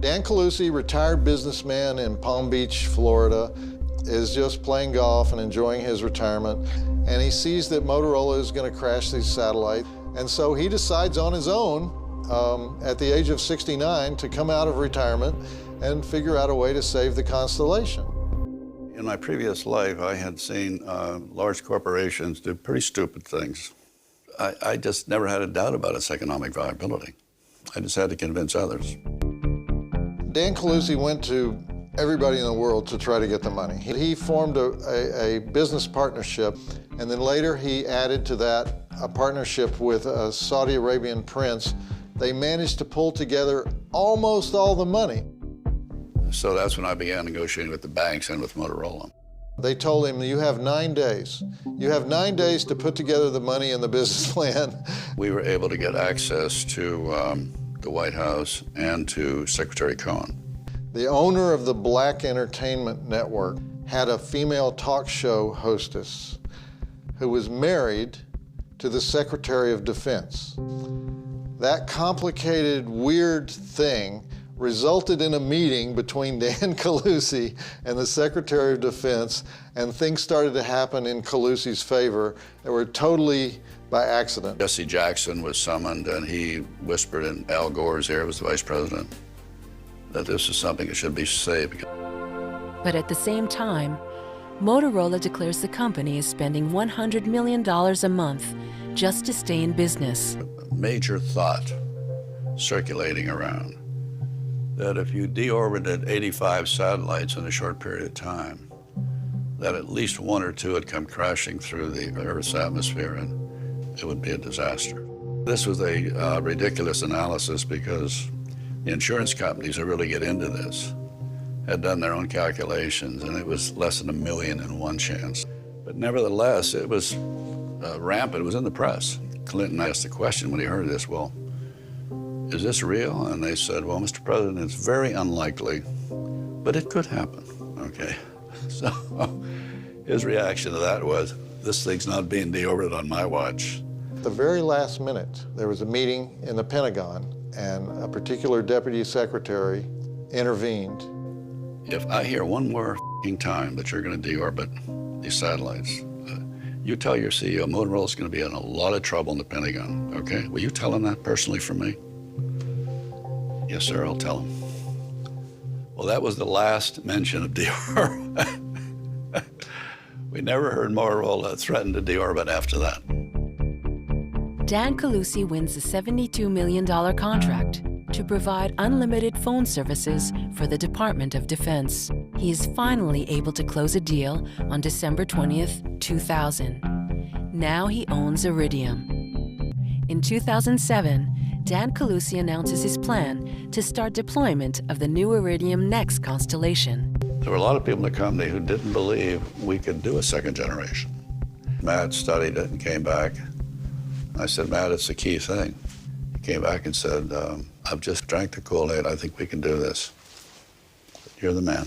Dan Colussy, retired businessman in Palm Beach, Florida, is just playing golf and enjoying his retirement, and he sees that Motorola is going to crash these satellites, and so he decides on his own at the age of 69 to come out of retirement and figure out a way to save the constellation. In my previous life, I had seen large corporations do pretty stupid things. I just never had a doubt about its economic viability. I just had to convince others. Dan Colussy went to everybody in the world to try to get the money. He formed a business partnership, and then later he added to that a partnership with a Saudi Arabian prince. They managed to pull together almost all the money. So that's when I began negotiating with the banks and with Motorola. They told him, you have 9 days. You have 9 days to put together the money and the business plan. We were able to get access to the White House and to Secretary Cohen. The owner of the Black Entertainment Network had a female talk show hostess who was married to the Secretary of Defense. That complicated, weird thing resulted in a meeting between Dan Colussy and the Secretary of Defense, and things started to happen in Calussy's favor that were totally by accident. Jesse Jackson was summoned, and he whispered in Al Gore's ear, was the vice president, that this is something that should be saved. But at the same time, Motorola declares the company is spending $100 million a month just to stay in business. A major thought circulating around that if you deorbited 85 satellites in a short period of time, that at least one or two would come crashing through the Earth's atmosphere, and it would be a disaster. This was a ridiculous analysis because the insurance companies who really get into this had done their own calculations, and it was less than 1 million in one chance. But nevertheless, it was rampant. It was in the press. Clinton asked the question when he heard this, well, is this real? And they said, well, Mr. President, it's very unlikely, but it could happen, okay? So his reaction to that was, this thing's not being deorbited on my watch. At the very last minute, there was a meeting in the Pentagon, and a particular deputy secretary intervened. If I hear one more time that you're going to deorbit these satellites, you tell your CEO Motorola's going to be in a lot of trouble in the Pentagon, okay? Will you tell him that personally from me? Yes, sir, I'll tell him. Well, that was the last mention of deorbit. We never heard Motorola threaten to deorbit after that. Dan Colussy wins a $72 million contract to provide unlimited phone services for the Department of Defense. He is finally able to close a deal on December 20th, 2000. Now he owns Iridium. In 2007, Dan Colussy announces his plan to start deployment of the new Iridium Next constellation. There were a lot of people in the company who didn't believe we could do a second generation. Matt studied it and came back. I said, Matt, it's the key thing. He came back and said, I've just drank the Kool-Aid. I think we can do this. You're the man.